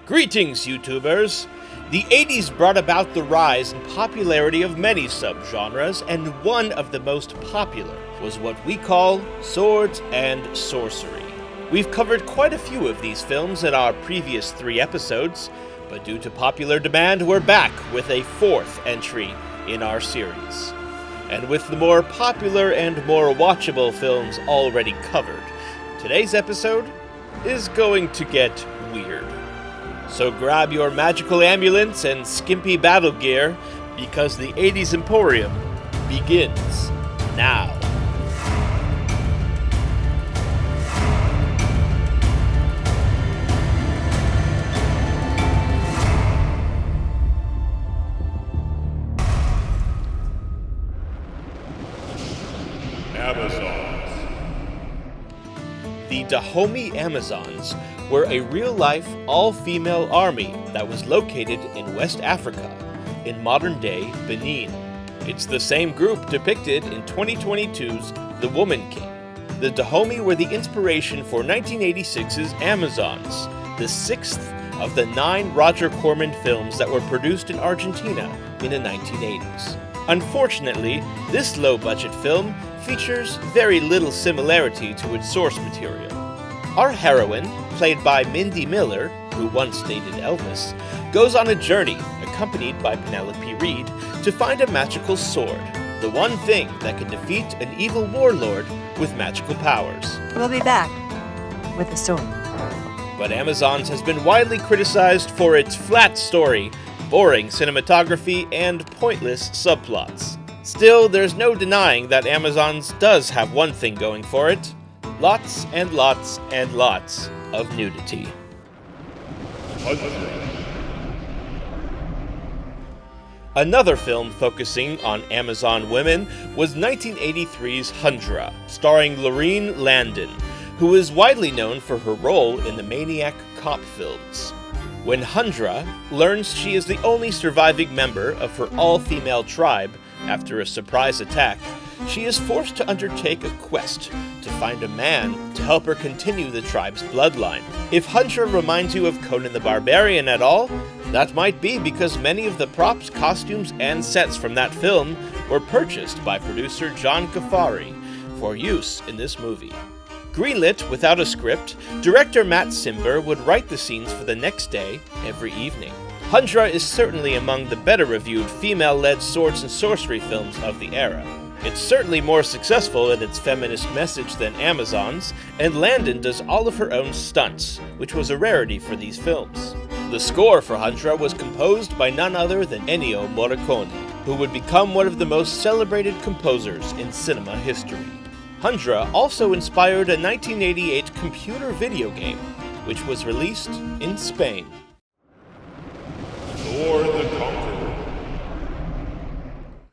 Greetings, YouTubers! The 80s brought about the rise in popularity of many subgenres, and one of the most popular was what we call swords and sorcery. We've covered quite a few of these films in our previous 3 episodes, but due to popular demand, we're back with a 4th entry in our series. And with the more popular and more watchable films already covered, today's episode is going to get weird. So grab your magical ambulance and skimpy battle gear, because the 80's Emporium begins now. The Dahomey Amazons were a real-life, all-female army that was located in West Africa, in modern-day Benin. It's the same group depicted in 2022's The Woman King. The Dahomey were the inspiration for 1986's Amazons, the 6th of the 9 Roger Corman films that were produced in Argentina in the 1980s. Unfortunately, this low-budget film features very little similarity to its source material. Our heroine, played by Mindy Miller, who once dated Elvis, goes on a journey, accompanied by Penelope Reed, to find a magical sword, the one thing that can defeat an evil warlord with magical powers. We'll be back with the sword. But Amazons has been widely criticized for its flat story, boring cinematography, and pointless subplots. Still, there's no denying that Amazons does have one thing going for it: lots and lots and lots of nudity. Another film focusing on Amazon women was 1983's Hundra, starring Lorene Landon, who is widely known for her role in the Maniac Cop films. When Hundra learns she is the only surviving member of her all-female tribe after a surprise attack, she is forced to undertake a quest to find a man to help her continue the tribe's bloodline. If Hundra reminds you of Conan the Barbarian at all, that might be because many of the props, costumes, and sets from that film were purchased by producer John Ghaffari for use in this movie. Greenlit without a script, director Matt Cimber would write the scenes for the next day, every evening. Hundra is certainly among the better reviewed female-led swords and sorcery films of the era. It's certainly more successful in its feminist message than Amazons, and Landon does all of her own stunts, which was a rarity for these films. The score for Hundra was composed by none other than Ennio Morricone, who would become one of the most celebrated composers in cinema history. Hundra also inspired a 1988 computer video game, which was released in Spain. Thor the Conqueror.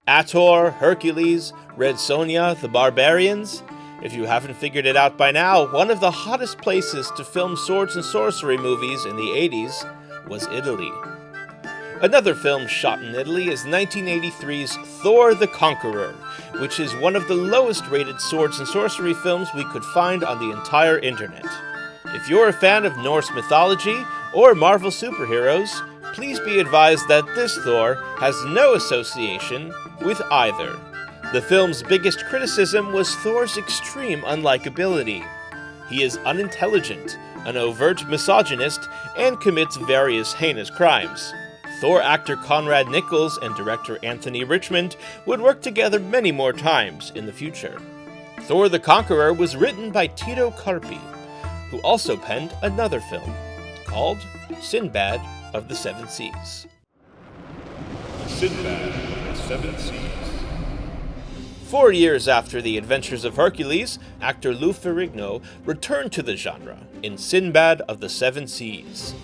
Ator, Hercules, Red Sonja, the Barbarians. If you haven't figured it out by now, one of the hottest places to film swords and sorcery movies in the 80s was Italy. Another film shot in Italy is 1983's Thor the Conqueror, which is one of the lowest rated swords and sorcery films we could find on the entire internet. If you're a fan of Norse mythology or Marvel superheroes, please be advised that this Thor has no association with either. The film's biggest criticism was Thor's extreme unlikability. He is unintelligent, an overt misogynist, and commits various heinous crimes. Thor actor Conrad Nichols and director Anthony Richmond would work together many more times in the future. Thor the Conqueror was written by Tito Carpi, who also penned another film called Sinbad of the Seven Seas. Sinbad of the Seven Seas. 4 years after the adventures of Hercules, actor Lou Ferrigno returned to the genre in Sinbad of the Seven Seas.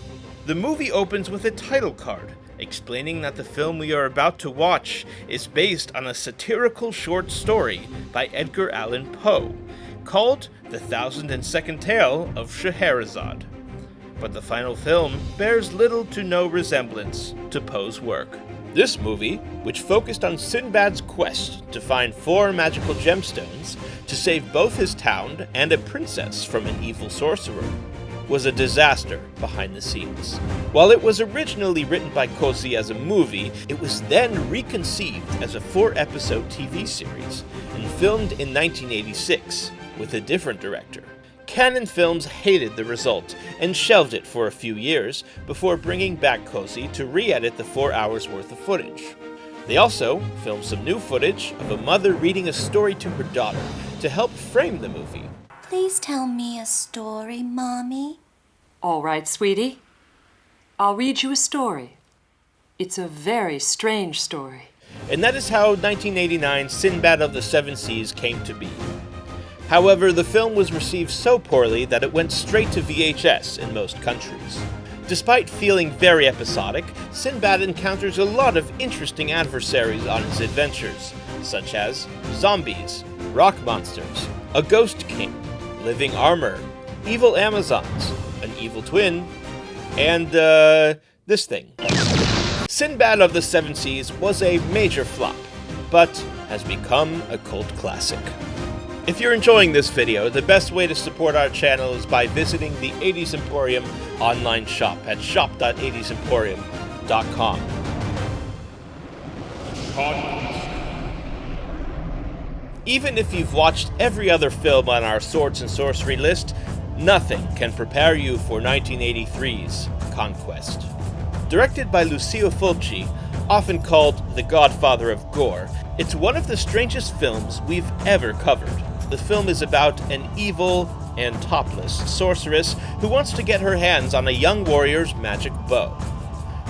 The movie opens with a title card explaining that the film we are about to watch is based on a satirical short story by Edgar Allan Poe called The 1002nd Tale of Scheherazade. But the final film bears little to no resemblance to Poe's work. This movie, which focused on Sinbad's quest to find 4 magical gemstones to save both his town and a princess from an evil sorcerer, was a disaster behind the scenes. While it was originally written by Cosi as a movie, it was then reconceived as a 4-episode TV series and filmed in 1986 with a different director. Cannon Films hated the result and shelved it for a few years before bringing back Cosi to re-edit the 4 hours worth of footage. They also filmed some new footage of a mother reading a story to her daughter to help frame the movie. Please tell me a story, Mommy. All right, sweetie. I'll read you a story. It's a very strange story. And that is how 1989's Sinbad of the Seven Seas came to be. However, the film was received so poorly that it went straight to VHS in most countries. Despite feeling very episodic, Sinbad encounters a lot of interesting adversaries on his adventures, such as zombies, rock monsters, a ghost king, living armor, evil Amazons, an evil twin, and, this thing. Sinbad of the Seven Seas was a major flop, but has become a cult classic. If you're enjoying this video, the best way to support our channel is by visiting the 80's Emporium online shop at shop.80'semporium.com. Even if you've watched every other film on our Swords and Sorcery list, nothing can prepare you for 1983's Conquest. Directed by Lucio Fulci, often called the Godfather of Gore, it's one of the strangest films we've ever covered. The film is about an evil and topless sorceress who wants to get her hands on a young warrior's magic bow.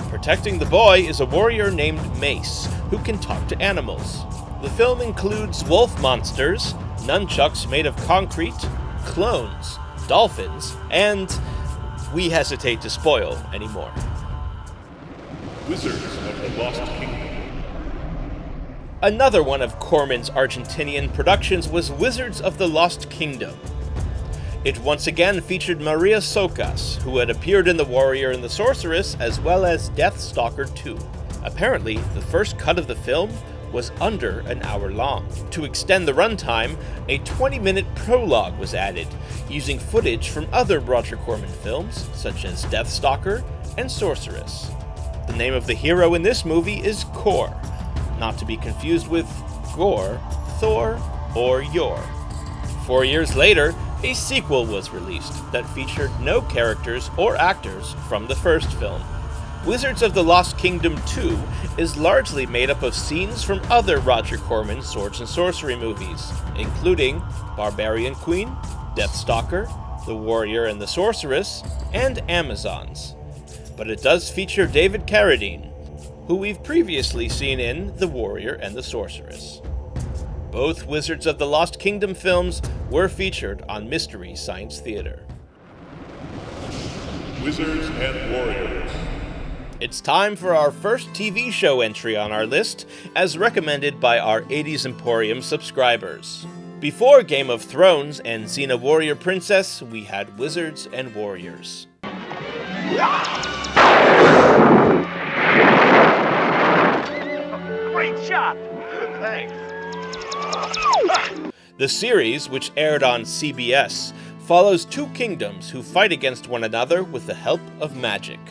Protecting the boy is a warrior named Mace, who can talk to animals. The film includes wolf monsters, nunchucks made of concrete, clones, dolphins, and we hesitate to spoil anymore. Wizards of the Lost Kingdom. Another one of Corman's Argentinian productions was Wizards of the Lost Kingdom. It once again featured Maria Socas, who had appeared in The Warrior and the Sorceress, as well as Deathstalker 2. Apparently, the first cut of the film was under an hour long. To extend the runtime, a 20-minute prologue was added, using footage from other Roger Corman films, such as Deathstalker and Sorceress. The name of the hero in this movie is Kor, not to be confused with Gore, Thor, or Yor. 4 years later, a sequel was released that featured no characters or actors from the first film. Wizards of the Lost Kingdom 2 is largely made up of scenes from other Roger Corman Swords and Sorcery movies, including Barbarian Queen, Deathstalker, The Warrior and the Sorceress, and Amazons. But it does feature David Carradine, who we've previously seen in The Warrior and the Sorceress. Both Wizards of the Lost Kingdom films were featured on Mystery Science Theater. Wizards and Warriors. It's time for our first TV show entry on our list, as recommended by our 80's Emporium subscribers. Before Game of Thrones and Xena Warrior Princess, we had Wizards and Warriors. Great shot! Thanks. The series, which aired on CBS, follows two kingdoms who fight against one another with the help of magic.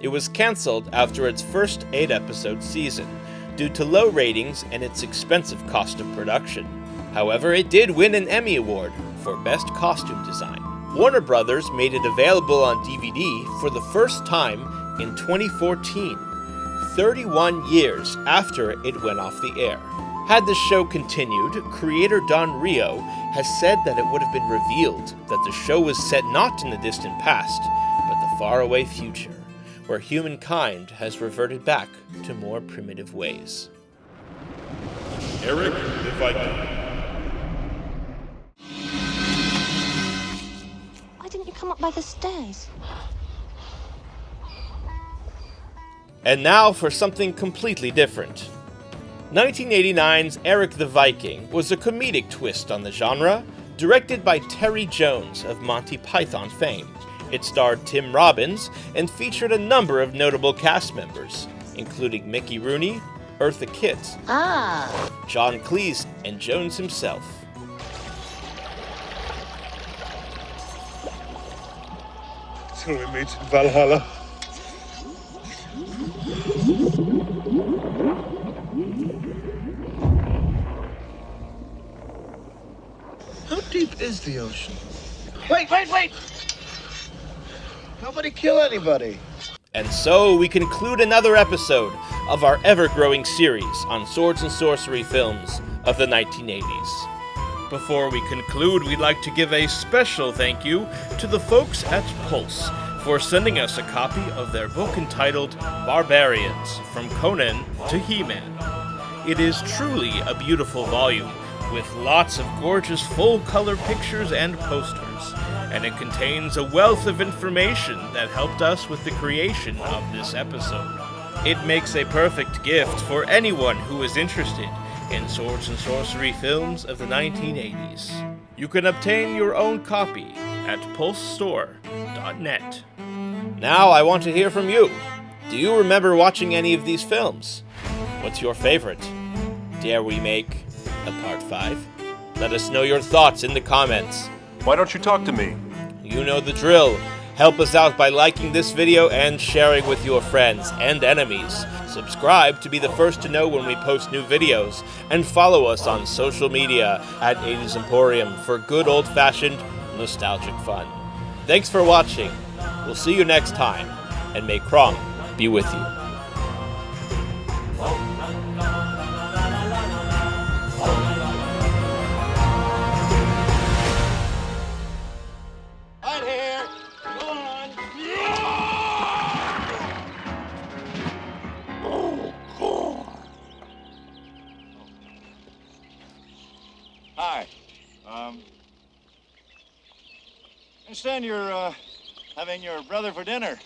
It was cancelled after its first 8-episode season, due to low ratings and its expensive cost of production. However, it did win an Emmy Award for Best Costume Design. Warner Brothers made it available on DVD for the first time in 2014, 31 years after it went off the air. Had the show continued, creator Don Rio has said that it would have been revealed that the show was set not in the distant past, but the faraway future, where humankind has reverted back to more primitive ways. Erik the Viking. Why didn't you come up by the stairs? And now for something completely different. 1989's Erik the Viking was a comedic twist on the genre, directed by Terry Jones of Monty Python fame. It starred Tim Robbins and featured a number of notable cast members, including Mickey Rooney, Eartha Kitt, John Cleese, and Jones himself. till we meet in Valhalla. How deep is the ocean? Wait! Nobody kill anybody. And so we conclude another episode of our ever-growing series on swords and sorcery films of the 1980s. Before we conclude, we'd like to give a special thank you to the folks at Pulse for sending us a copy of their book entitled Barbarians, From Conan to He-Man. It is truly a beautiful volume, with lots of gorgeous full-color pictures and posters, and it contains a wealth of information that helped us with the creation of this episode. It makes a perfect gift for anyone who is interested in swords and sorcery films of the 1980s. You can obtain your own copy at pulsestore.net. Now I want to hear from you. Do you remember watching any of these films? What's your favorite? Dare we make a part 5? Let us know your thoughts in the comments. Why don't you talk to me? You know the drill. Help us out by liking this video and sharing with your friends and enemies. Subscribe to be the first to know when we post new videos, and follow us on social media at 80's Emporium for good old-fashioned nostalgic fun. Thanks for watching. We'll see you next time, and may Krong be with you. Right here. Come on. Hi. I understand you're having your brother for dinner.